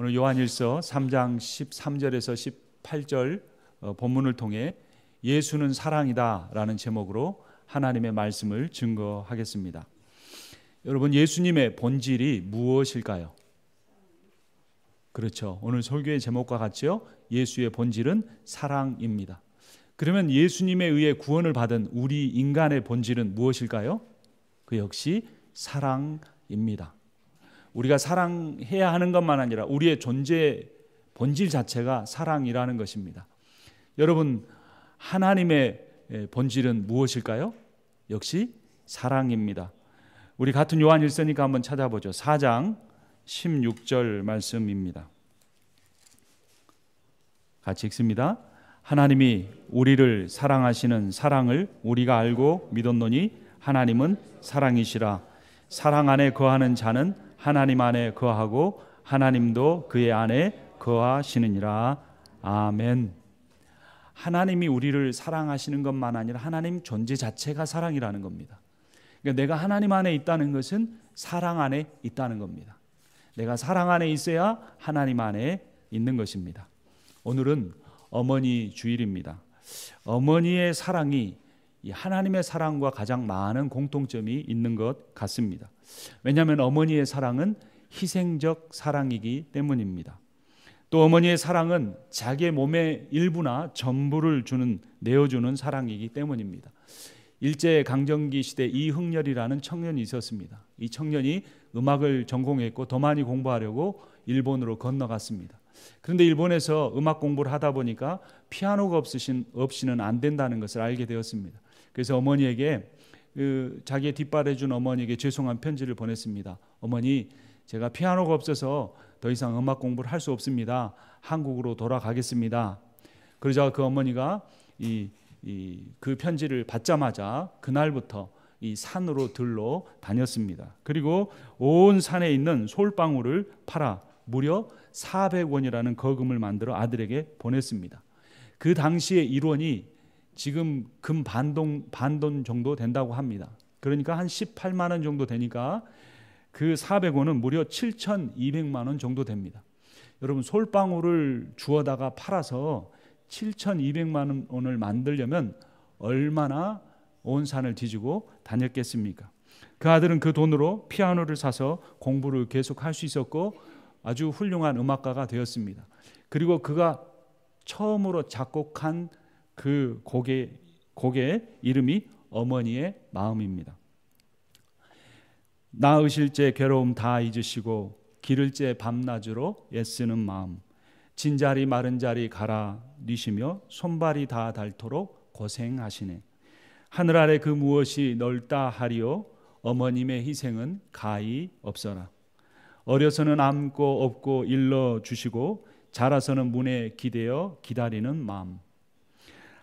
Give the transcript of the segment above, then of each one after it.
오늘 요한일서 3장 13절에서 18절 본문을 통해 예수는 사랑이다 라는 제목으로 하나님의 말씀을 증거하겠습니다. 여러분, 예수님의 본질이 무엇일까요? 그렇죠. 오늘 설교의 제목과 같죠? 예수의 본질은 사랑입니다. 그러면 예수님에 의해 구원을 받은 우리 인간의 본질은 무엇일까요? 그 역시 사랑입니다. 우리가 사랑해야 하는 것만 아니라 우리의 존재 본질 자체가 사랑이라는 것입니다. 여러분, 하나님의 본질은 무엇일까요? 역시 사랑입니다. 우리 같은 요한일서니까 한번 찾아보죠. 4장 16절 말씀입니다. 같이 읽습니다. 하나님이 우리를 사랑하시는 사랑을 우리가 알고 믿었노니 하나님은 사랑이시라. 사랑 안에 거하는 자는 하나님 안에 거하고 하나님도 그의 안에 거하시느니라. 아멘. 하나님이 우리를 사랑하시는 것만 아니라 하나님 존재 자체가 사랑이라는 겁니다. 그러니까 내가 하나님 안에 있다는 것은 사랑 안에 있다는 겁니다. 내가 사랑 안에 있어야 하나님 안에 있는 것입니다. 오늘은 어머니 주일입니다. 어머니의 사랑이 하나님의 사랑과 가장 많은 공통점이 있는 것 같습니다. 왜냐하면 어머니의 사랑은 희생적 사랑이기 때문입니다. 또 어머니의 사랑은 자기의 몸의 일부나 전부를 내어주는 사랑이기 때문입니다. 일제강점기 시대 이흥렬이라는 청년이 있었습니다. 이 청년이 음악을 전공했고 더 많이 공부하려고 일본으로 건너갔습니다. 그런데 일본에서 음악 공부를 하다 보니까 피아노가 없이는 안 된다는 것을 알게 되었습니다. 그래서 어머니에게 자기의 뒷바라준 어머니에게 죄송한 편지를 보냈습니다. 어머니, 제가 피아노가 없어서 더 이상 음악 공부를 할 수 없습니다. 한국으로 돌아가겠습니다. 그러자 그 어머니가 그 편지를 받자마자 그날부터 이 산으로 들러 다녔습니다. 그리고 온 산에 있는 솔방울을 팔아 무려 400원이라는 거금을 만들어 아들에게 보냈습니다. 그 당시의 1원이 지금 금 반돈 정도 된다고 합니다. 그러니까 한 18만 원 정도 되니까 그 400원은 무려 7,200만 원 정도 됩니다. 여러분, 솔방울을 주워다가 팔아서 7,200만 원을 만들려면 얼마나 온 산을 뒤지고 다녔겠습니까? 그 아들은 그 돈으로 피아노를 사서 공부를 계속할 수 있었고 아주 훌륭한 음악가가 되었습니다. 그리고 그가 처음으로 작곡한 그 곡의 이름이 어머니의 마음입니다. 낳으실 때 괴로움 다 잊으시고 기를 때 밤낮으로 애쓰는 마음, 진자리 마른 자리 갈아 뉘시며 손발이 다 닳도록 고생하시네. 하늘 아래 그 무엇이 넓다 하리요 어머님의 희생은 가히 없어라. 어려서는 안고 업고 일러주시고 자라서는 문에 기대어 기다리는 마음,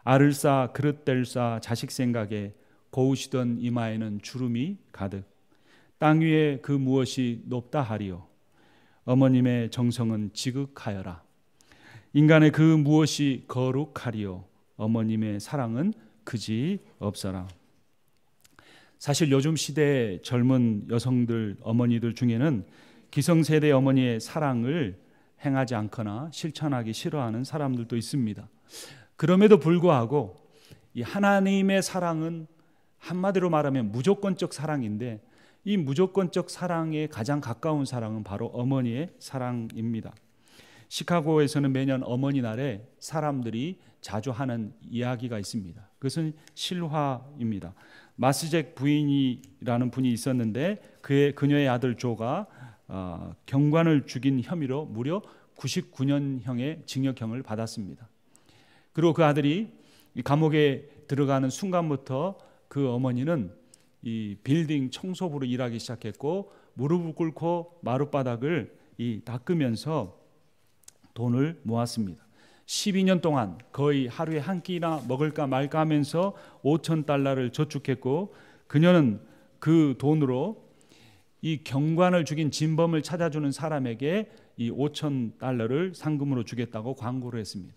알을 싸 그릇 뗄 싸 자식 생각에 고우시던 이마에는 주름이 가득. 땅 위에 그 무엇이 높다 하리요 어머님의 정성은 지극하여라. 인간의 그 무엇이 거룩하리요 어머님의 사랑은 그지 없어라. 사실 요즘 시대의 젊은 여성들, 어머니들 중에는 기성세대 어머니의 사랑을 행하지 않거나 실천하기 싫어하는 사람들도 있습니다. 그럼에도 불구하고 이 하나님의 사랑은 한마디로 말하면 무조건적 사랑인데 이 무조건적 사랑에 가장 가까운 사랑은 바로 어머니의 사랑입니다. 시카고에서는 매년 어머니 날에 사람들이 자주 하는 이야기가 있습니다. 그것은 실화입니다. 마스잭 부인이라는 분이 있었는데 그녀의 아들 조가 경관을 죽인 혐의로 무려 99년형의 징역형을 받았습니다. 그리고 그 아들이 감옥에 들어가는 순간부터 그 어머니는 이 빌딩 청소부로 일하기 시작했고 무릎을 꿇고 마룻바닥을 닦으면서 돈을 모았습니다. 12년 동안 거의 하루에 한 끼나 먹을까 말까 하면서 $5,000를 저축했고 그녀는 그 돈으로 이 경관을 죽인 진범을 찾아주는 사람에게 이 $5,000를 상금으로 주겠다고 광고를 했습니다.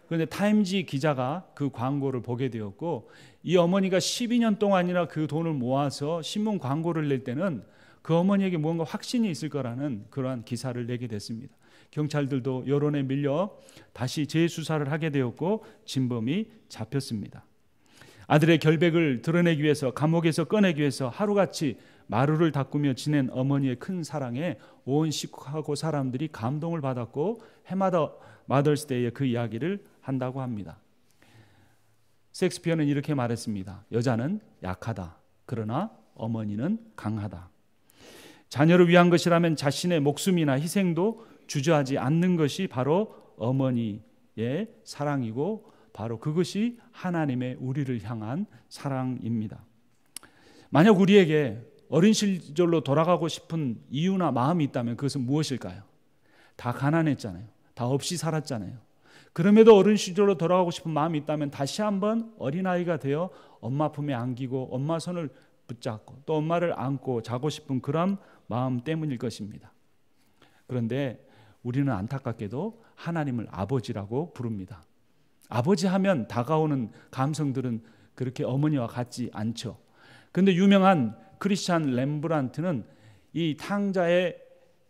그런데 타임지 기자가 그 광고를 보게 되었고 이 어머니가 12년 동안이나 그 돈을 모아서 신문 광고를 낼 때는 그 어머니에게 뭔가 확신이 있을 거라는 그러한 기사를 내게 됐습니다. 경찰들도 여론에 밀려 다시 재수사를 하게 되었고 진범이 잡혔습니다. 아들의 결백을 드러내기 위해서, 감옥에서 꺼내기 위해서 하루같이 마루를 닦으며 지낸 어머니의 큰 사랑에 온 식구하고 사람들이 감동을 받았고 해마다 마더스데이에 그 이야기를 한다고 합니다. 셰익스피어는 이렇게 말했습니다. 여자는 약하다. 그러나 어머니는 강하다. 자녀를 위한 것이라면 자신의 목숨이나 희생도 주저하지 않는 것이 바로 어머니의 사랑이고 바로 그것이 하나님의 우리를 향한 사랑입니다. 만약 우리에게 어린 시절로 돌아가고 싶은 이유나 마음이 있다면 그것은 무엇일까요? 다 가난했잖아요. 다 없이 살았잖아요. 그럼에도 어린 시절로 돌아가고 싶은 마음이 있다면 다시 한번 어린아이가 되어 엄마 품에 안기고 엄마 손을 붙잡고 또 엄마를 안고 자고 싶은 그런 마음 때문일 것입니다. 그런데 우리는 안타깝게도 하나님을 아버지라고 부릅니다. 아버지 하면 다가오는 감성들은 그렇게 어머니와 같지 않죠. 그런데 유명한 크리스찬 렘브란트는 이 탕자의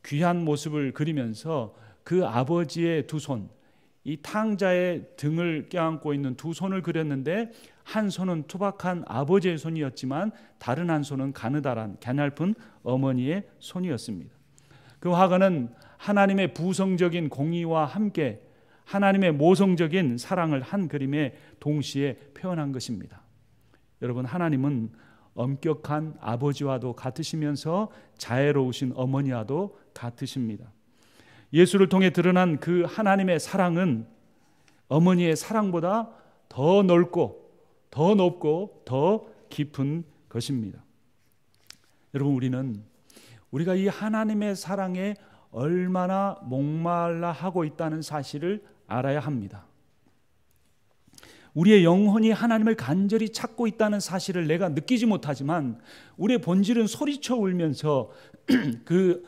귀한 모습을 그리면서 그 아버지의 두 손, 이 탕자의 등을 껴안고 있는 두 손을 그렸는데 한 손은 투박한 아버지의 손이었지만 다른 한 손은 가느다란 가냘픈 어머니의 손이었습니다. 그 화가는 하나님의 부성적인 공의와 함께 하나님의 모성적인 사랑을 한 그림에 동시에 표현한 것입니다. 여러분, 하나님은 엄격한 아버지와도 같으시면서 자애로우신 어머니와도 같으십니다. 예수를 통해 드러난 그 하나님의 사랑은 어머니의 사랑보다 더 넓고 더 높고 더 깊은 것입니다. 여러분, 우리가 이 하나님의 사랑에 얼마나 목말라 하고 있다는 사실을 알아야 합니다. 우리의 영혼이 하나님을 간절히 찾고 있다는 사실을 내가 느끼지 못하지만 우리의 본질은 소리쳐 울면서 그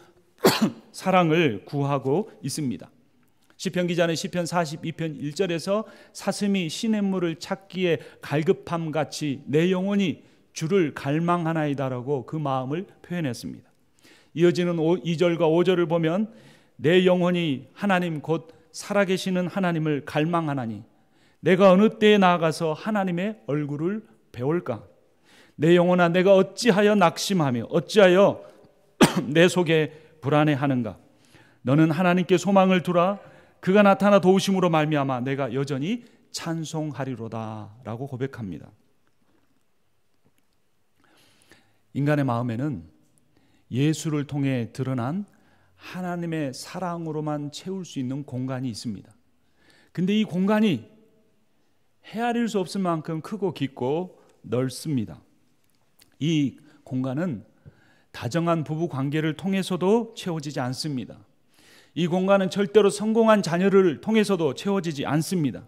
사랑을 구하고 있습니다. 시편 기자는 시편 42편 1절에서 사슴이 시냇물을 찾기에 갈급함 같이 내 영혼이 주를 갈망하나이다라고 그 마음을 표현했습니다. 이어지는 2절과 5절을 보면 내 영혼이 하나님 곧 살아계시는 하나님을 갈망하나니 내가 어느 때에 나아가서 하나님의 얼굴을 배울까? 내 영혼아, 내가 어찌하여 낙심하며 어찌하여 내 속에 불안해하는가? 너는 하나님께 소망을 두라. 그가 나타나 도우심으로 말미암아 내가 여전히 찬송하리로다 라고 고백합니다. 인간의 마음에는 예수를 통해 드러난 하나님의 사랑으로만 채울 수 있는 공간이 있습니다. 근데 이 공간이 헤아릴 수 없을 만큼 크고 깊고 넓습니다. 이 공간은 다정한 부부 관계를 통해서도 채워지지 않습니다. 이 공간은 절대로 성공한 자녀를 통해서도 채워지지 않습니다.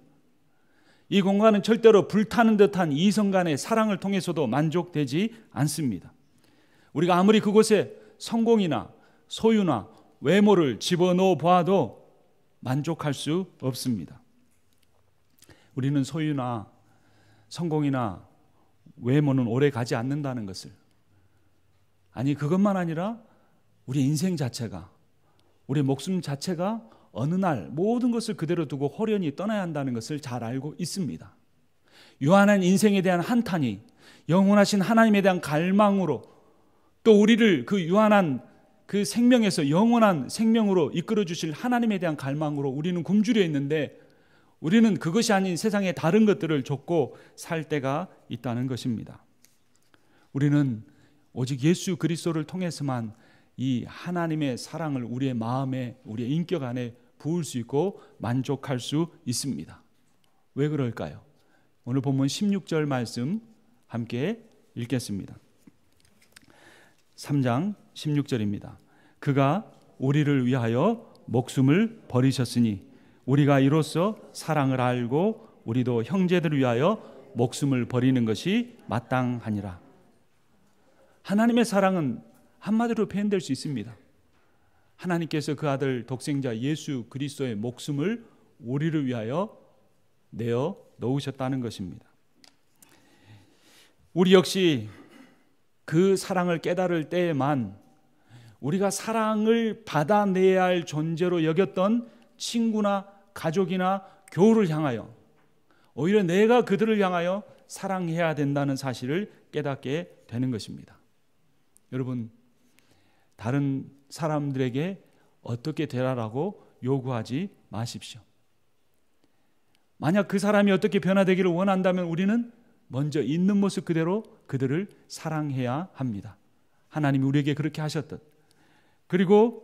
이 공간은 절대로 불타는 듯한 이성 간의 사랑을 통해서도 만족되지 않습니다. 우리가 아무리 그곳에 성공이나 소유나 외모를 집어넣어 보아도 만족할 수 없습니다. 우리는 소유나 성공이나 외모는 오래 가지 않는다는 것을, 아니 그것만 아니라 우리 인생 자체가, 우리 목숨 자체가 어느 날 모든 것을 그대로 두고 홀연히 떠나야 한다는 것을 잘 알고 있습니다. 유한한 인생에 대한 한탄이 영원하신 하나님에 대한 갈망으로, 또 우리를 그 유한한 그 생명에서 영원한 생명으로 이끌어 주실 하나님에 대한 갈망으로 우리는 굶주려 있는데, 우리는 그것이 아닌 세상의 다른 것들을 좇고 살 때가 있다는 것입니다. 우리는 오직 예수 그리스도를 통해서만 이 하나님의 사랑을 우리의 마음에, 우리의 인격 안에 부을 수 있고 만족할 수 있습니다. 왜 그럴까요? 오늘 본문 16절 말씀 함께 읽겠습니다. 3장 16절입니다. 그가 우리를 위하여 목숨을 버리셨으니 우리가 이로써 사랑을 알고 우리도 형제들을 위하여 목숨을 버리는 것이 마땅하니라. 하나님의 사랑은 한마디로 표현될 수 있습니다. 하나님께서 그 아들 독생자 예수 그리스도의 목숨을 우리를 위하여 내어 놓으셨다는 것입니다. 우리 역시 그 사랑을 깨달을 때에만 우리가 사랑을 받아내야 할 존재로 여겼던 친구나 가족이나 교우를 향하여 오히려 내가 그들을 향하여 사랑해야 된다는 사실을 깨닫게 되는 것입니다. 여러분, 다른 사람들에게 어떻게 되라라고 요구하지 마십시오. 만약 그 사람이 어떻게 변화되기를 원한다면 우리는 먼저 있는 모습 그대로 그들을 사랑해야 합니다. 하나님이 우리에게 그렇게 하셨듯. 그리고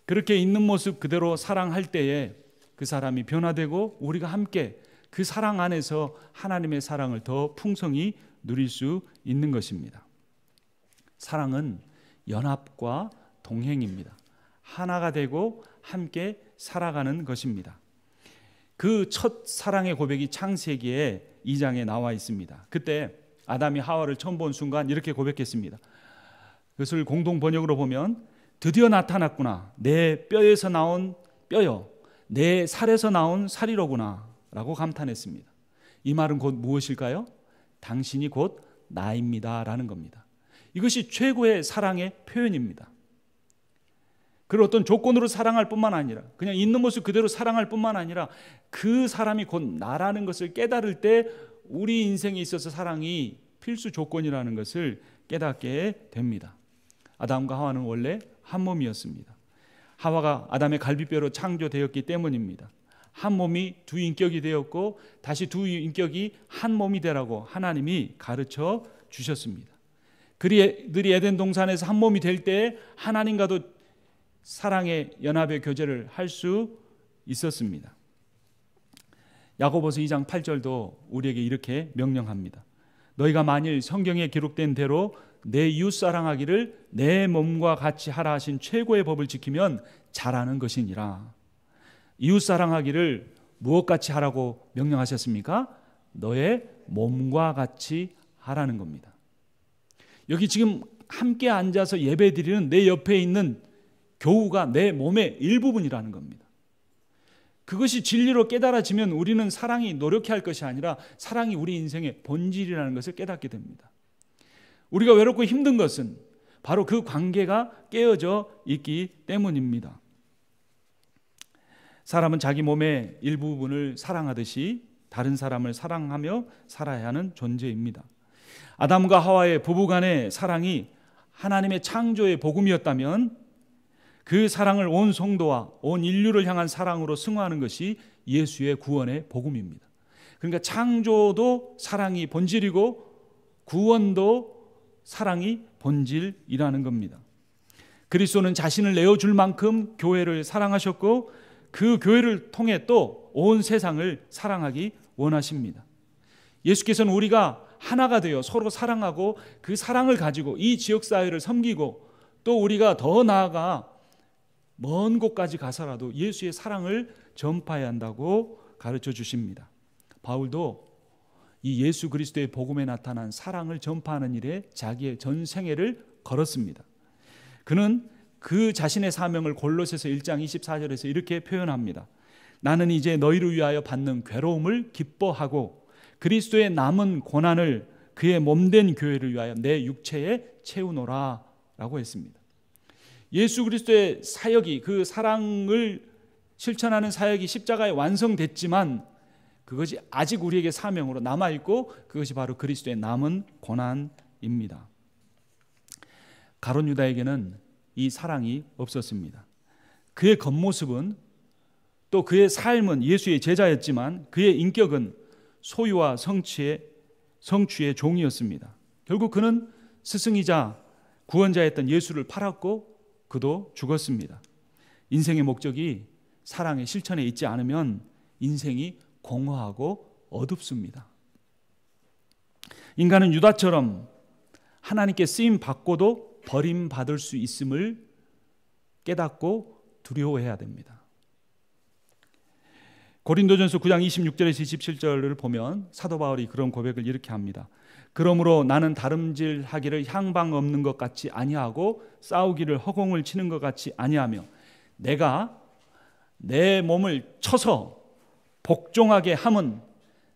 그렇게 있는 모습 그대로 사랑할 때에 그 사람이 변화되고 우리가 함께 그 사랑 안에서 하나님의 사랑을 더 풍성히 누릴 수 있는 것입니다. 사랑은 연합과 동행입니다. 하나가 되고 함께 살아가는 것입니다. 그 첫 사랑의 고백이 창세기의 2장에 나와 있습니다. 그때 아담이 하와를 처음 본 순간 이렇게 고백했습니다. 그것을 공동 번역으로 보면 드디어 나타났구나. 내 뼈에서 나온 뼈여, 내 살에서 나온 살이로구나 라고 감탄했습니다. 이 말은 곧 무엇일까요? 당신이 곧 나입니다 라는 겁니다. 이것이 최고의 사랑의 표현입니다. 그를 어떤 조건으로 사랑할 뿐만 아니라 그냥 있는 모습 그대로 사랑할 뿐만 아니라 그 사람이 곧 나라는 것을 깨달을 때 우리 인생에 있어서 사랑이 필수 조건이라는 것을 깨닫게 됩니다. 아담과 하와는 원래 한 몸이었습니다. 하와가 아담의 갈비뼈로 창조되었기 때문입니다. 한 몸이 두 인격이 되었고 다시 두 인격이 한 몸이 되라고 하나님이 가르쳐 주셨습니다. 그들이 에덴 동산에서 한 몸이 될 때 하나님과도 사랑의 연합의 교제를 할 수 있었습니다. 야고보서 2장 8절도 우리에게 이렇게 명령합니다. 너희가 만일 성경에 기록된 대로 내 이웃 사랑하기를 내 몸과 같이 하라 하신 최고의 법을 지키면 잘하는 것이니라. 이웃 사랑하기를 무엇같이 하라고 명령하셨습니까? 너의 몸과 같이 하라는 겁니다. 여기 지금 함께 앉아서 예배드리는 내 옆에 있는 교우가 내 몸의 일부분이라는 겁니다. 그것이 진리로 깨달아지면 우리는 사랑이 노력해야 할 것이 아니라 사랑이 우리 인생의 본질이라는 것을 깨닫게 됩니다. 우리가 외롭고 힘든 것은 바로 그 관계가 깨어져 있기 때문입니다. 사람은 자기 몸의 일부분을 사랑하듯이 다른 사람을 사랑하며 살아야 하는 존재입니다. 아담과 하와의 부부간의 사랑이 하나님의 창조의 복음이었다면 그 사랑을 온 성도와 온 인류를 향한 사랑으로 승화하는 것이 예수의 구원의 복음입니다. 그러니까 창조도 사랑이 본질이고 구원도 사랑이 본질이라는 겁니다. 그리스도는 자신을 내어줄 만큼 교회를 사랑하셨고 그 교회를 통해 또 온 세상을 사랑하기 원하십니다. 예수께서는 우리가 하나가 되어 서로 사랑하고 그 사랑을 가지고 이 지역사회를 섬기고 또 우리가 더 나아가 먼 곳까지 가서라도 예수의 사랑을 전파해야 한다고 가르쳐 주십니다. 바울도 이 예수 그리스도의 복음에 나타난 사랑을 전파하는 일에 자기의 전 생애를 걸었습니다. 그는 그 자신의 사명을 골로새서 1장 24절에서 이렇게 표현합니다. 나는 이제 너희를 위하여 받는 괴로움을 기뻐하고 그리스도의 남은 고난을 그의 몸된 교회를 위하여 내 육체에 채우노라 라고 했습니다. 예수 그리스도의 사역이 그 사랑을 실천하는 사역이 십자가에 완성됐지만 그것이 아직 우리에게 사명으로 남아있고 그것이 바로 그리스도의 남은 고난입니다. 가룟 유다에게는 이 사랑이 없었습니다. 그의 겉모습은 또 그의 삶은 예수의 제자였지만 그의 인격은 소유와 성취의 종이었습니다. 결국 그는 스승이자 구원자였던 예수를 팔았고 그도 죽었습니다. 인생의 목적이 사랑의 실천에 있지 않으면 인생이 공허하고 어둡습니다. 인간은 유다처럼 하나님께 쓰임 받고도 버림받을 수 있음을 깨닫고 두려워해야 됩니다. 고린도전서 9장 26절에서 27절을 보면 사도 바울이 그런 고백을 이렇게 합니다. 그러므로 나는 다름질하기를 향방 없는 것 같이 아니하고 싸우기를 허공을 치는 것 같이 아니하며 내가 내 몸을 쳐서 복종하게 함은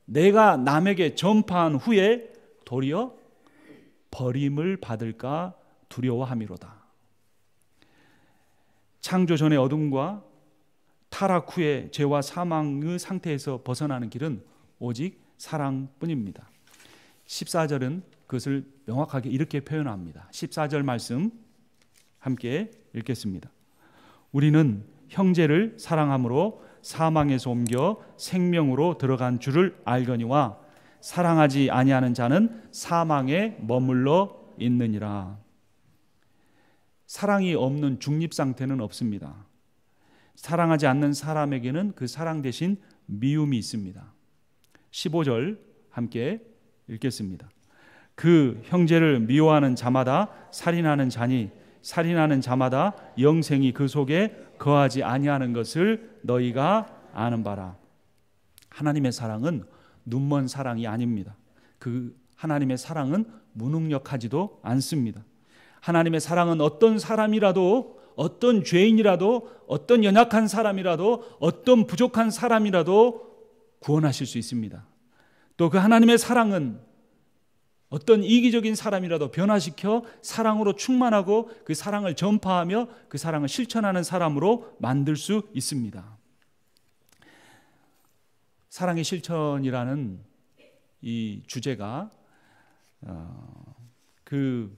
내가 남에게 전파한 후에 도리어 버림을 받을까 두려워함이로다. 창조 전의 어둠과 타락 후의 죄와 사망의 상태에서 벗어나는 길은 오직 사랑뿐입니다. 14절은 그것을 명확하게 이렇게 표현합니다. 14절 말씀 함께 읽겠습니다. 우리는 형제를 사랑함으로 사망에서 옮겨 생명으로 들어간 줄을 알거니와 사랑하지 아니하는 자는 사망에 머물러 있느니라. 사랑이 없는 중립 상태는 없습니다. 사랑하지 않는 사람에게는 그 사랑 대신 미움이 있습니다. 15절 함께 읽겠습니다. 그 형제를 미워하는 자마다 살인하는 자니 살인하는 자마다 영생이 그 속에 거하지 아니하는 것을 너희가 아는 바라. 하나님의 사랑은 눈먼 사랑이 아닙니다. 그 하나님의 사랑은 무능력하지도 않습니다. 하나님의 사랑은 어떤 사람이라도, 어떤 죄인이라도, 어떤 연약한 사람이라도, 어떤 부족한 사람이라도 구원하실 수 있습니다. 또 그 하나님의 사랑은 어떤 이기적인 사람이라도 변화시켜 사랑으로 충만하고 그 사랑을 전파하며 그 사랑을 실천하는 사람으로 만들 수 있습니다. 사랑의 실천이라는 이 주제가 그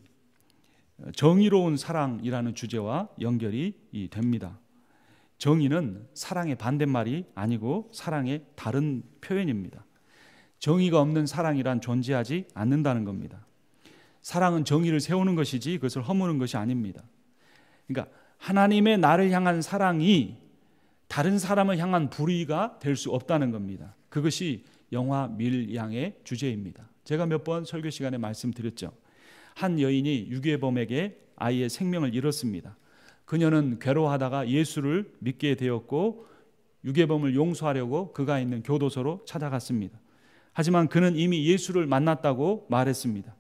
정의로운 사랑이라는 주제와 연결이 됩니다. 정의는 사랑의 반대말이 아니고 사랑의 다른 표현입니다. 정의가 없는 사랑이란 존재하지 않는다는 겁니다. 사랑은 정의를 세우는 것이지 그것을 허무는 것이 아닙니다. 그러니까 하나님의 나를 향한 사랑이 다른 사람을 향한 불의가 될 수 없다는 겁니다. 그것이 영화 밀양의 주제입니다. 제가 몇 번 설교 시간에 말씀드렸죠. 한 여인이 유괴범에게 아이의 생명을 잃었습니다. 그녀는 괴로워하다가 예수를 믿게 되었고 유괴범을 용서하려고 그가 있는 교도소로 찾아갔습니다. 하지만 그는 이미 예수를 만났다고 말했습니다.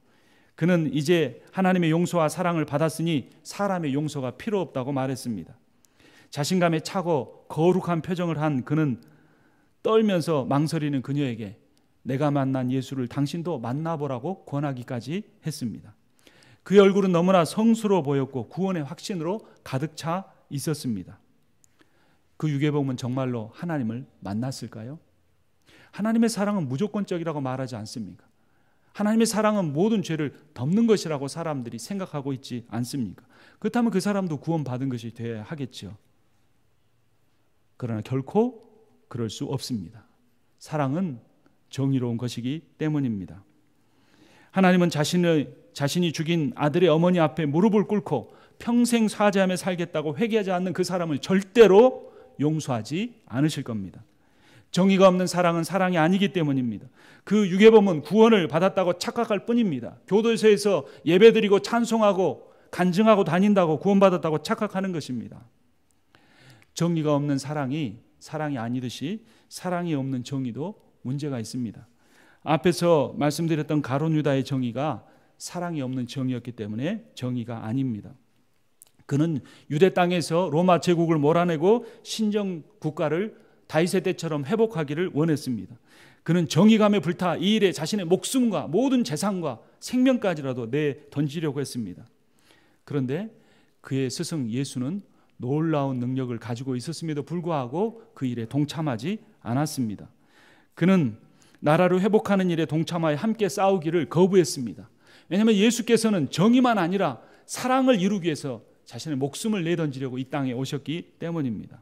그는 이제 하나님의 용서와 사랑을 받았으니 사람의 용서가 필요 없다고 말했습니다. 자신감에 차고 거룩한 표정을 한 그는 떨면서 망설이는 그녀에게 내가 만난 예수를 당신도 만나보라고 권하기까지 했습니다. 그의 얼굴은 너무나 성스러워 보였고 구원의 확신으로 가득 차 있었습니다. 그 유괴범은 정말로 하나님을 만났을까요? 하나님의 사랑은 무조건적이라고 말하지 않습니까? 하나님의 사랑은 모든 죄를 덮는 것이라고 사람들이 생각하고 있지 않습니까? 그렇다면 그 사람도 구원받은 것이 돼야 하겠죠. 그러나 결코 그럴 수 없습니다. 사랑은 정의로운 것이기 때문입니다. 하나님은 자신이 죽인 아들의 어머니 앞에 무릎을 꿇고 평생 사죄하며 살겠다고 회개하지 않는 그 사람을 절대로 용서하지 않으실 겁니다. 정의가 없는 사랑은 사랑이 아니기 때문입니다. 그 유괴범은 구원을 받았다고 착각할 뿐입니다. 교도소에서 예배드리고 찬송하고 간증하고 다닌다고 구원받았다고 착각하는 것입니다. 정의가 없는 사랑이 아니듯이 사랑이 없는 정의도 문제가 있습니다. 앞에서 말씀드렸던 가룟 유다의 정의가 사랑이 없는 정의였기 때문에 정의가 아닙니다. 그는 유대 땅에서 로마 제국을 몰아내고 신정 국가를 다윗의 때처럼 회복하기를 원했습니다. 그는 정의감에 불타 이 일에 자신의 목숨과 모든 재산과 생명까지라도 내던지려고 했습니다. 그런데 그의 스승 예수는 놀라운 능력을 가지고 있었음에도 불구하고 그 일에 동참하지 않았습니다. 그는 나라를 회복하는 일에 동참하여 함께 싸우기를 거부했습니다. 왜냐하면 예수께서는 정의만 아니라 사랑을 이루기 위해서 자신의 목숨을 내던지려고 이 땅에 오셨기 때문입니다.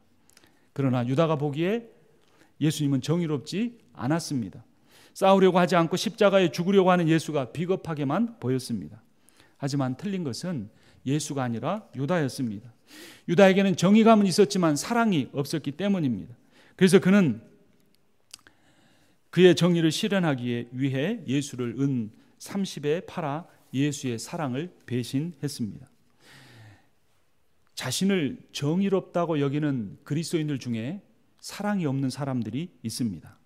그러나 유다가 보기에 예수님은 정의롭지 않았습니다. 싸우려고 하지 않고 십자가에 죽으려고 하는 예수가 비겁하게만 보였습니다. 하지만 틀린 것은 예수가 아니라 유다였습니다. 유다에게는 정의감은 있었지만 사랑이 없었기 때문입니다. 그래서 그는 그의 정의를 실현하기 위해 예수를 은 30에 팔아 예수의 사랑을 배신했습니다. 자신을 정의롭다고 여기는 그리스도인들 중에 사랑이 없는 사람들이 있습니다.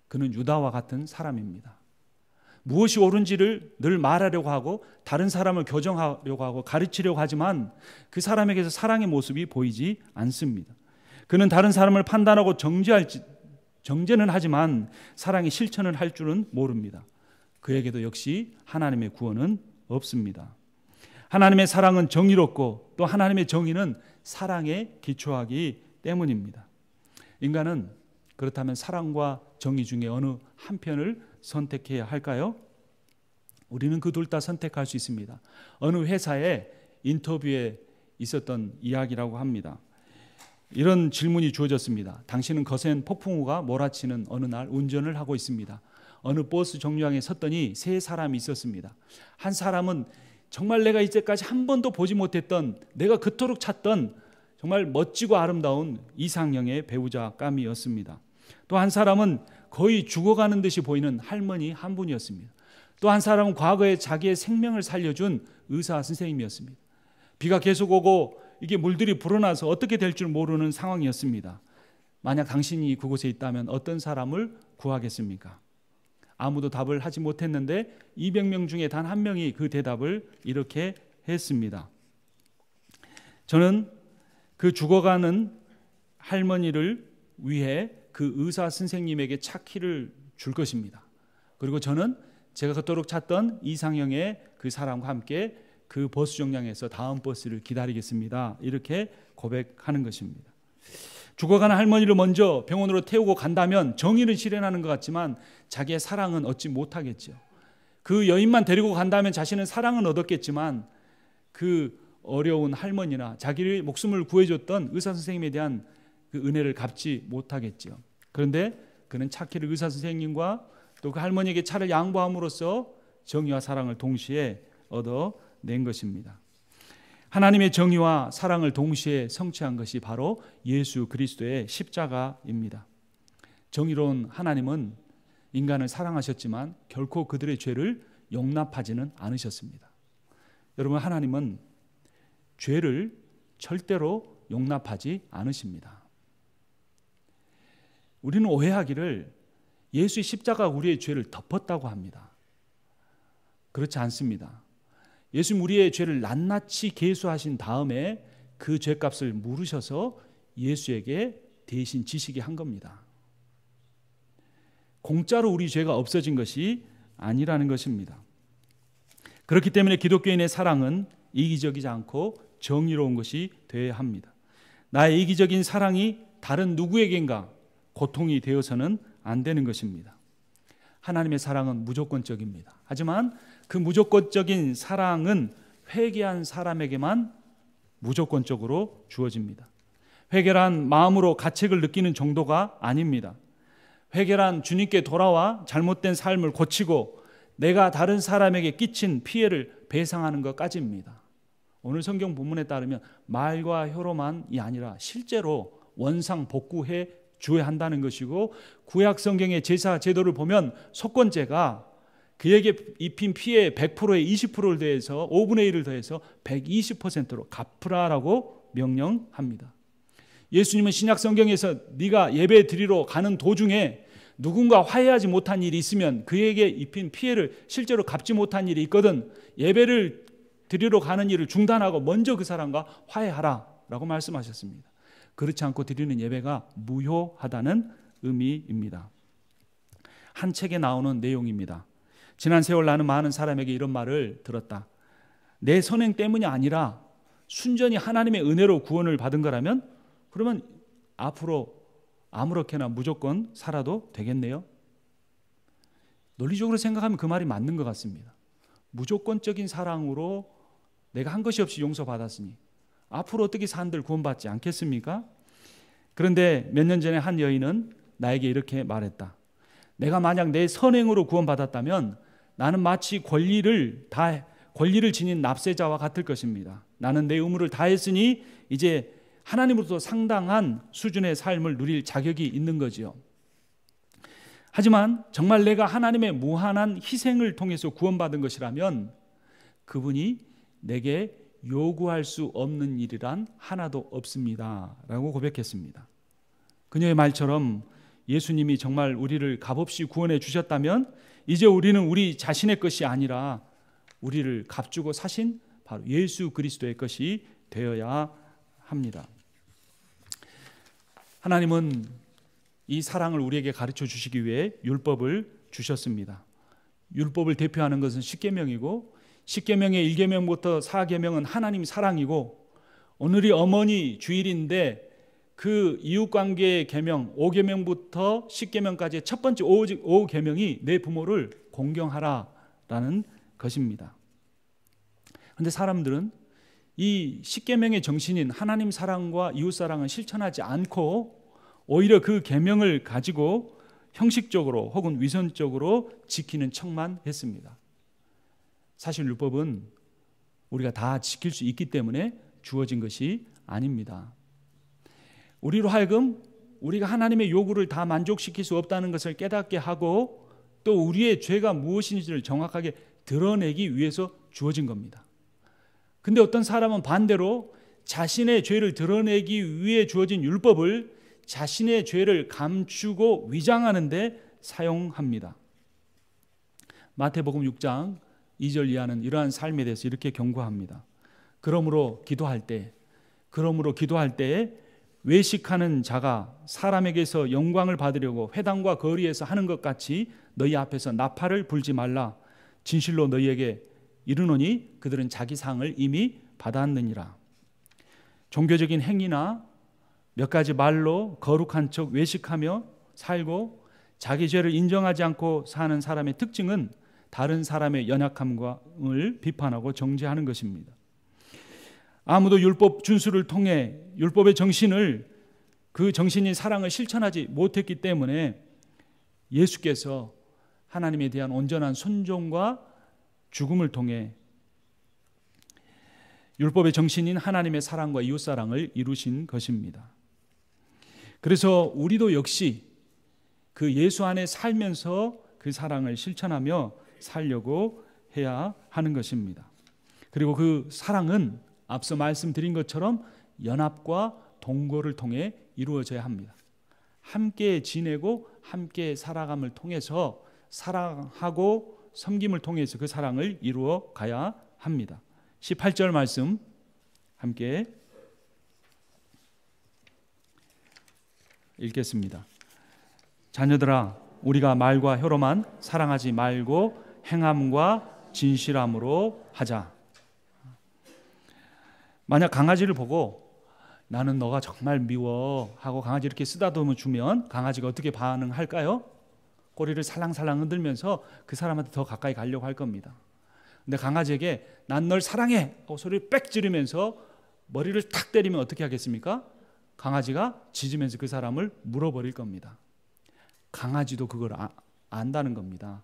그는 유다와 같은 사람입니다. 무엇이 옳은지를 늘 말하려고 하고 다른 사람을 교정하려고 하고 가르치려고 하지만 그 사람에게서 사랑의 모습이 보이지 않습니다. 그는 다른 사람을 판단하고 정죄는 하지만 사랑의 실천을 할 줄은 모릅니다. 그에게도 역시 하나님의 구원은 없습니다. 하나님의 사랑은 정의롭고 또 하나님의 정의는 사랑에 기초하기 때문입니다. 인간은 그렇다면 사랑과 정의 중에 어느 한편을 선택해야 할까요? 우리는 그 둘 다 선택할 수 있습니다. 어느 회사의 인터뷰에 있었던 이야기라고 합니다. 이런 질문이 주어졌습니다. 당신은 거센 폭풍우가 몰아치는 어느 날 운전을 하고 있습니다. 어느 버스 정류장에 섰더니 세 사람이 있었습니다. 한 사람은 정말 내가 이제까지 한 번도 보지 못했던, 내가 그토록 찾던 정말 멋지고 아름다운 이상형의 배우자 감이었습니다. 또 한 사람은 거의 죽어가는 듯이 보이는 할머니 한 분이었습니다. 또 한 사람은 과거에 자기의 생명을 살려준 의사 선생님이었습니다. 비가 계속 오고 이게 물들이 불어나서 어떻게 될 줄 모르는 상황이었습니다. 만약 당신이 그곳에 있다면 어떤 사람을 구하겠습니까? 아무도 답을 하지 못했는데 200명 중에 단 한 명이 그 대답을 이렇게 했습니다. 저는 그 죽어가는 할머니를 위해 그 의사 선생님에게 차 키를 줄 것입니다. 그리고 저는 제가 그토록 찾던 이상형의 그 사람과 함께 그 버스 정류장에서 다음 버스를 기다리겠습니다. 이렇게 고백하는 것입니다. 죽어가는 할머니를 먼저 병원으로 태우고 간다면 정의를 실현하는 것 같지만 자기의 사랑은 얻지 못하겠죠. 그 여인만 데리고 간다면 자신은 사랑은 얻었겠지만 그 어려운 할머니나 자기의 목숨을 구해줬던 의사 선생님에 대한 그 은혜를 갚지 못하겠죠. 그런데 그는 차키를 의사 선생님과 또 그 할머니에게 차를 양보함으로써 정의와 사랑을 동시에 얻어낸 것입니다. 하나님의 정의와 사랑을 동시에 성취한 것이 바로 예수 그리스도의 십자가입니다. 정의로운 하나님은 인간을 사랑하셨지만 결코 그들의 죄를 용납하지는 않으셨습니다. 여러분, 하나님은 죄를 절대로 용납하지 않으십니다. 우리는 오해하기를 예수의 십자가가 우리의 죄를 덮었다고 합니다. 그렇지 않습니다. 예수님 우리의 죄를 낱낱이 계수하신 다음에 그 죄값을 물으셔서 예수에게 대신 지시게 한 겁니다. 공짜로 우리 죄가 없어진 것이 아니라는 것입니다. 그렇기 때문에 기독교인의 사랑은 이기적이지 않고 정의로운 것이 되어야 합니다. 나의 이기적인 사랑이 다른 누구에겐가 고통이 되어서는 안 되는 것입니다. 하나님의 사랑은 무조건적입니다. 하지만 그 무조건적인 사랑은 회개한 사람에게만 무조건적으로 주어집니다. 회개란 마음으로 가책을 느끼는 정도가 아닙니다. 회개란 주님께 돌아와 잘못된 삶을 고치고 내가 다른 사람에게 끼친 피해를 배상하는 것까지입니다. 오늘 성경 본문에 따르면 말과 혀로만이 아니라 실제로 원상 복구해 주어야 한다는 것이고, 구약 성경의 제사 제도를 보면 속건제가 그에게 입힌 피해의 100%에 20%를 더해서 5분의 1을 더해서 120%로 갚으라라고 명령합니다. 예수님은 신약 성경에서 네가 예배 드리러 가는 도중에 누군가 화해하지 못한 일이 있으면 그에게 입힌 피해를 실제로 갚지 못한 일이 있거든 예배를 드리러 가는 일을 중단하고 먼저 그 사람과 화해하라라고 말씀하셨습니다. 그렇지 않고 드리는 예배가 무효하다는 의미입니다. 한 책에 나오는 내용입니다. 지난 세월 나는 많은 사람에게 이런 말을 들었다. 내 선행 때문이 아니라 순전히 하나님의 은혜로 구원을 받은 거라면 그러면 앞으로 아무렇게나 무조건 살아도 되겠네요. 논리적으로 생각하면 그 말이 맞는 것 같습니다. 무조건적인 사랑으로 내가 한 것이 없이 용서받았으니 앞으로 어떻게 산들 구원받지 않겠습니까? 그런데 몇 년 전에 한 여인은 나에게 이렇게 말했다. 내가 만약 내 선행으로 구원받았다면 나는 마치 권리를 지닌 납세자와 같을 것입니다. 나는 내 의무를 다했으니 이제 하나님으로부터 상당한 수준의 삶을 누릴 자격이 있는 거지요. 하지만 정말 내가 하나님의 무한한 희생을 통해서 구원받은 것이라면 그분이 내게 요구할 수 없는 일이란 하나도 없습니다 라고 고백했습니다. 그녀의 말처럼 예수님이 정말 우리를 값없이 구원해 주셨다면 이제 우리는 우리 자신의 것이 아니라 우리를 값주고 사신 바로 예수 그리스도의 것이 되어야 합니다. 하나님은 이 사랑을 우리에게 가르쳐 주시기 위해 율법을 주셨습니다. 율법을 대표하는 것은 십계명이고 십계명의 1계명부터 4계명은 하나님 사랑이고 오늘이 어머니 주일인데 그 이웃관계의 계명 5계명부터 10계명까지의 첫 번째 5계명이 내 부모를 공경하라라는 것입니다. 그런데 사람들은 이 10계명의 정신인 하나님 사랑과 이웃 사랑을 실천하지 않고 오히려 그 계명을 가지고 형식적으로 혹은 위선적으로 지키는 척만 했습니다. 사실 율법은 우리가 다 지킬 수 있기 때문에 주어진 것이 아닙니다. 우리로 하여금 우리가 하나님의 요구를 다 만족시킬 수 없다는 것을 깨닫게 하고 또 우리의 죄가 무엇인지를 정확하게 드러내기 위해서 주어진 겁니다. 근데 어떤 사람은 반대로 자신의 죄를 드러내기 위해 주어진 율법을 자신의 죄를 감추고 위장하는 데 사용합니다. 마태복음 6장 2절 이하는 이러한 삶에 대해서 이렇게 경고합니다. 그러므로 기도할 때에 외식하는 자가 사람에게서 영광을 받으려고 회당과 거리에서 하는 것 같이 너희 앞에서 나팔을 불지 말라. 진실로 너희에게 이르노니 그들은 자기 상을 이미 받았느니라. 종교적인 행위나 몇 가지 말로 거룩한 척 외식하며 살고 자기 죄를 인정하지 않고 사는 사람의 특징은 다른 사람의 연약함을 비판하고 정죄하는 것입니다. 아무도 율법 준수를 통해 율법의 정신을 그 정신인 사랑을 실천하지 못했기 때문에 예수께서 하나님에 대한 온전한 순종과 죽음을 통해 율법의 정신인 하나님의 사랑과 이웃 사랑을 이루신 것입니다. 그래서 우리도 역시 그 예수 안에 살면서 그 사랑을 실천하며 살려고 해야 하는 것입니다. 그리고 그 사랑은 앞서 말씀드린 것처럼 연합과 동거를 통해 이루어져야 합니다. 함께 지내고 함께 살아감을 통해서 사랑하고 섬김을 통해서 그 사랑을 이루어 가야 합니다. 18절 말씀 함께 읽겠습니다. 자녀들아, 우리가 말과 혀로만 사랑하지 말고 행함과 진실함으로 하자. 만약 강아지를 보고 나는 너가 정말 미워 하고 강아지 이렇게 쓰다듬어 주면 강아지가 어떻게 반응할까요? 꼬리를 살랑살랑 흔들면서 그 사람한테 더 가까이 가려고 할 겁니다. 근데 강아지에게 난 널 사랑해 하고 소리를 빽 지르면서 머리를 탁 때리면 어떻게 하겠습니까? 강아지가 짖으면서 그 사람을 물어버릴 겁니다. 강아지도 그걸 안다는 겁니다.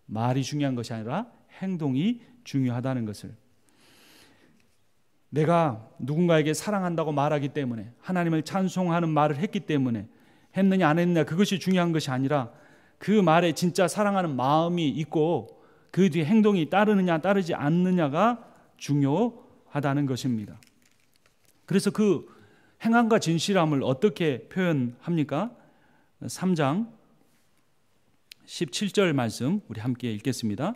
말이 중요한 것이 아니라 행동이 중요하다는 것을. 내가 누군가에게 사랑한다고 말하기 때문에 하나님을 찬송하는 말을 했기 때문에 했느냐 안 했느냐 그것이 중요한 것이 아니라 그 말에 진짜 사랑하는 마음이 있고 그 뒤에 행동이 따르느냐 따르지 않느냐가 중요하다는 것입니다. 그래서 그 행함과 진실함을 어떻게 표현합니까? 3장 17절 말씀 우리 함께 읽겠습니다.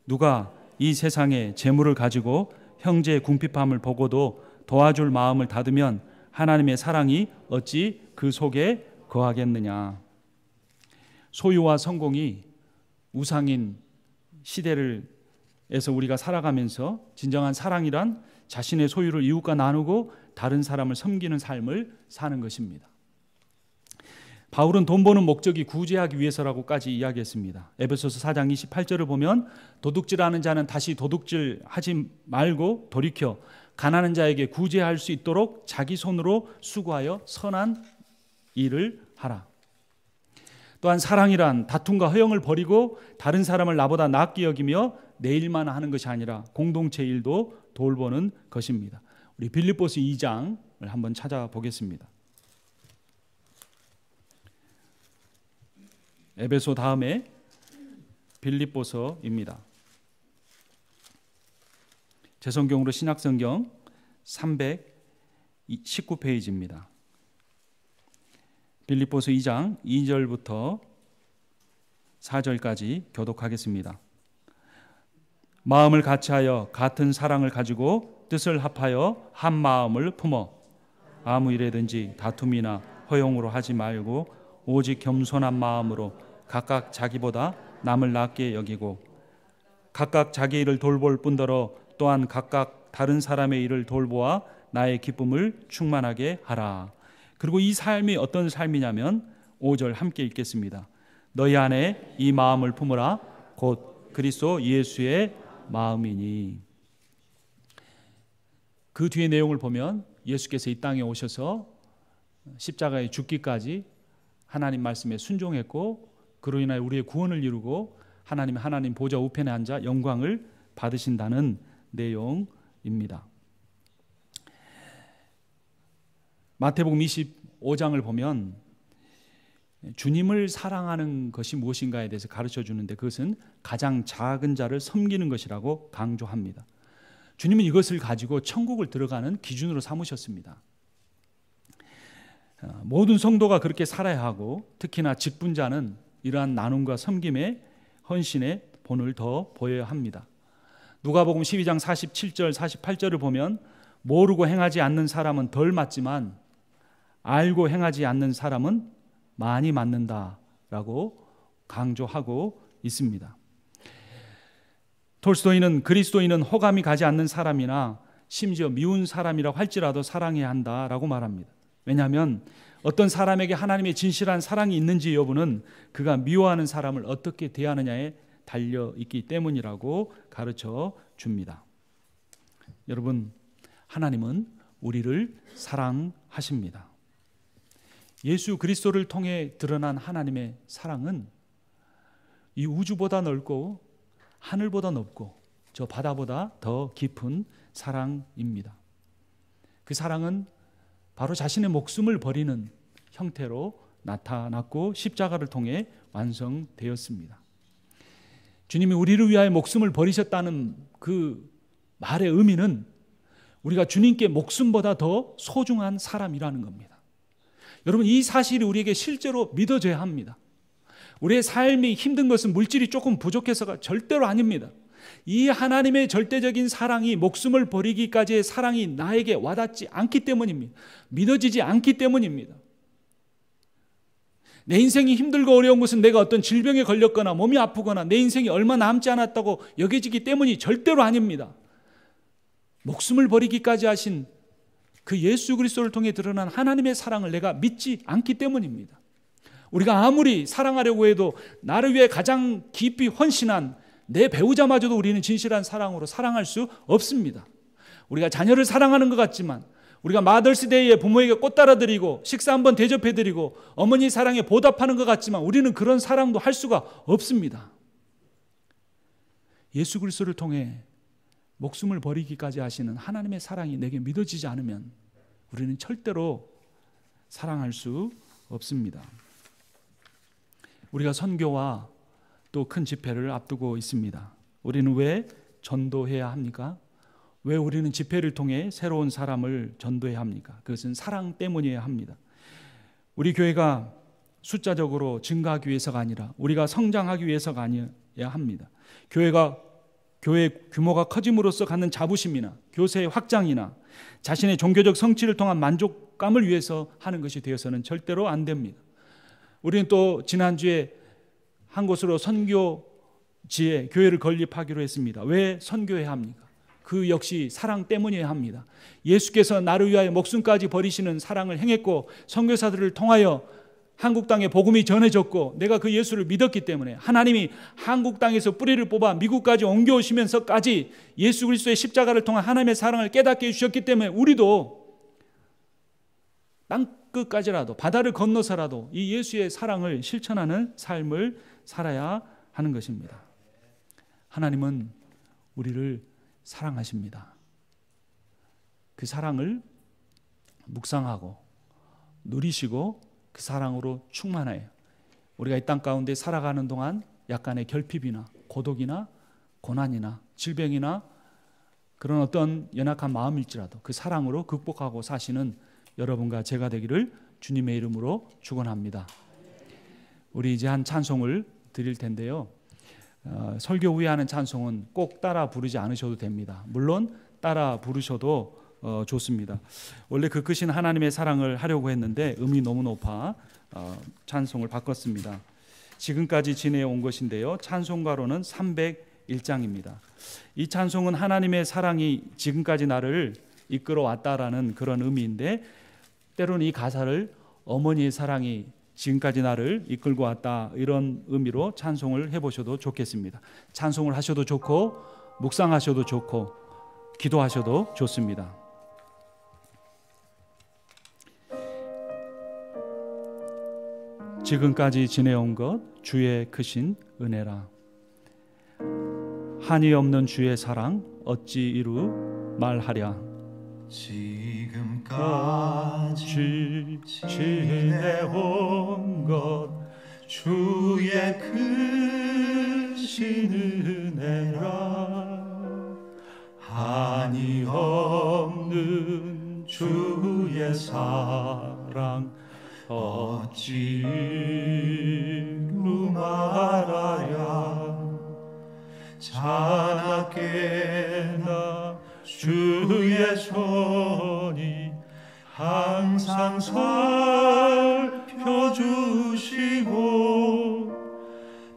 누가 이 세상에 재물을 가지고 형제의 궁핍함을 보고도 도와줄 마음을 닫으면 하나님의 사랑이 어찌 그 속에 거하겠느냐. 소유와 성공이 우상인 시대에서 우리가 살아가면서 진정한 사랑이란 자신의 소유를 이웃과 나누고 다른 사람을 섬기는 삶을 사는 것입니다. 바울은 돈 버는 목적이 구제하기 위해서라고까지 이야기했습니다. 에베소서 4장 28절을 보면 도둑질하는 자는 다시 도둑질하지 말고 돌이켜 가난한 자에게 구제할 수 있도록 자기 손으로 수고하여 선한 일을 하라. 또한 사랑이란 다툼과 허영을 버리고 다른 사람을 나보다 낫게 여기며 내 일만 하는 것이 아니라 공동체 일도 돌보는 것입니다. 우리 빌립보서 2장을 한번 찾아보겠습니다. 에베소 다음에 빌립보서입니다. 제 성경으로 신약성경 319페이지입니다. 빌립보서 2장 2절부터 4절까지 교독하겠습니다. 마음을 같이하여 같은 사랑을 가지고 뜻을 합하여 한 마음을 품어 아무 일에든지 다툼이나 허용으로 하지 말고 오직 겸손한 마음으로 각각 자기보다 남을 낫게 여기고 각각 자기 일을 돌볼 뿐더러 또한 각각 다른 사람의 일을 돌보아 나의 기쁨을 충만하게 하라. 그리고 이 삶이 어떤 삶이냐면 5절 함께 읽겠습니다. 너희 안에 이 마음을 품으라. 곧 그리스도 예수의 마음이니. 그 뒤의 내용을 보면 예수께서 이 땅에 오셔서 십자가에 죽기까지 하나님 말씀에 순종했고, 그로 인하여 우리의 구원을 이루고 하나님 보좌 우편에 앉아 영광을 받으신다는 내용입니다. 마태복음 25장을 보면 주님을 사랑하는 것이 무엇인가에 대해서 가르쳐 주는데, 그것은 가장 작은 자를 섬기는 것이라고 강조합니다. 주님은 이것을 가지고 천국을 들어가는 기준으로 삼으셨습니다. 모든 성도가 그렇게 살아야 하고, 특히나 직분자는 이러한 나눔과 섬김의 헌신의 본을 더 보여야 합니다. 누가복음 12장 47절 48절을 보면 모르고 행하지 않는 사람은 덜 맞지만 알고 행하지 않는 사람은 많이 맞는다라고 강조하고 있습니다. 톨스토이는 그리스도인은 호감이 가지 않는 사람이나 심지어 미운 사람이라고 할지라도 사랑해야 한다라고 말합니다. 왜냐하면 어떤 사람에게 하나님의 진실한 사랑이 있는지 여부는 그가 미워하는 사람을 어떻게 대하느냐에 달려 있기 때문이라고 가르쳐 줍니다. 여러분, 하나님은 우리를 사랑하십니다. 예수 그리스도를 통해 드러난 하나님의 사랑은 이 우주보다 넓고 하늘보다 높고 저 바다보다 더 깊은 사랑입니다. 그 사랑은 바로 자신의 목숨을 버리는 형태로 나타났고 십자가를 통해 완성되었습니다. 주님이 우리를 위하여 목숨을 버리셨다는 그 말의 의미는 우리가 주님께 목숨보다 더 소중한 사람이라는 겁니다. 여러분, 이 사실이 우리에게 실제로 믿어져야 합니다. 우리의 삶이 힘든 것은 물질이 조금 부족해서가 절대로 아닙니다. 이 하나님의 절대적인 사랑이 목숨을 버리기까지의 사랑이 나에게 와닿지 않기 때문입니다. 믿어지지 않기 때문입니다. 내 인생이 힘들고 어려운 것은 내가 어떤 질병에 걸렸거나 몸이 아프거나 내 인생이 얼마 남지 않았다고 여겨지기 때문이 절대로 아닙니다. 목숨을 버리기까지 하신 그 예수 그리스도를 통해 드러난 하나님의 사랑을 내가 믿지 않기 때문입니다. 우리가 아무리 사랑하려고 해도 나를 위해 가장 깊이 헌신한 내 배우자마저도 우리는 진실한 사랑으로 사랑할 수 없습니다. 우리가 자녀를 사랑하는 것 같지만, 우리가 마더스데이에 부모에게 꽃 따라드리고 식사 한번 대접해드리고 어머니 사랑에 보답하는 것 같지만 우리는 그런 사랑도 할 수가 없습니다. 예수 그리스도를 통해 목숨을 버리기까지 하시는 하나님의 사랑이 내게 믿어지지 않으면 우리는 절대로 사랑할 수 없습니다. 우리가 선교와 또 큰 집회를 앞두고 있습니다. 우리는 왜 전도해야 합니까? 왜 우리는 집회를 통해 새로운 사람을 전도해야 합니까? 그것은 사랑 때문이어야 합니다. 우리 교회가 숫자적으로 증가하기 위해서가 아니라 우리가 성장하기 위해서가 아니어야 합니다. 교회 규모가 커짐으로써 갖는 자부심이나 교세의 확장이나 자신의 종교적 성취를 통한 만족감을 위해서 하는 것이 되어서는 절대로 안 됩니다. 우리는 또 지난주에 한 곳으로 선교지에 교회를 건립하기로 했습니다. 왜 선교해야 합니까? 그 역시 사랑 때문이어야 합니다. 예수께서 나를 위하여 목숨까지 버리시는 사랑을 행했고 선교사들을 통하여 한국 땅에 복음이 전해졌고 내가 그 예수를 믿었기 때문에 하나님이 한국 땅에서 뿌리를 뽑아 미국까지 옮겨오시면서까지 예수 그리스도의 십자가를 통한 하나님의 사랑을 깨닫게 해주셨기 때문에 우리도 땅끝까지라도 바다를 건너서라도 이 예수의 사랑을 실천하는 삶을 살아야 하는 것입니다. 하나님은 우리를 사랑하십니다. 그 사랑을 묵상하고 누리시고 그 사랑으로 충만해요. 우리가 이 땅 가운데 살아가는 동안 약간의 결핍이나 고독이나 고난이나 질병이나 그런 어떤 연약한 마음일지라도 그 사랑으로 극복하고 사시는 여러분과 제가 되기를 주님의 이름으로 축원합니다. 우리 이제 한 찬송을 드릴 텐데요. 설교 후에 하는 찬송은 꼭 따라 부르지 않으셔도 됩니다. 물론 따라 부르셔도 좋습니다. 원래 그 크신 하나님의 사랑을 하려고 했는데 음이 너무 높아 찬송을 바꿨습니다. 지금까지 지내온 것인데요. 찬송가로는 301장입니다. 이 찬송은 하나님의 사랑이 지금까지 나를 이끌어왔다라는 그런 의미인데, 때로는 이 가사를 어머니의 사랑이 지금까지 나를 이끌고 왔다, 이런 의미로 찬송을 해보셔도 좋겠습니다. 찬송을 하셔도 좋고 묵상하셔도 좋고 기도하셔도 좋습니다. 지금까지 지내온 것 주의 크신 은혜라. 한이 없는 주의 사랑 어찌 이루 말하랴. 지금까지 지내온 것 주의 크신 은혜라. 한이 없는 주의 사랑 어찌 이루 말하랴. 자나깨나 주의 손이 항상 살펴주시고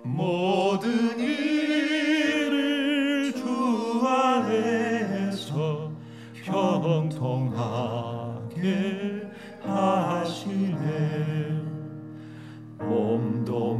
모든 일을 주 안에서 형통하게 하시네. 몸도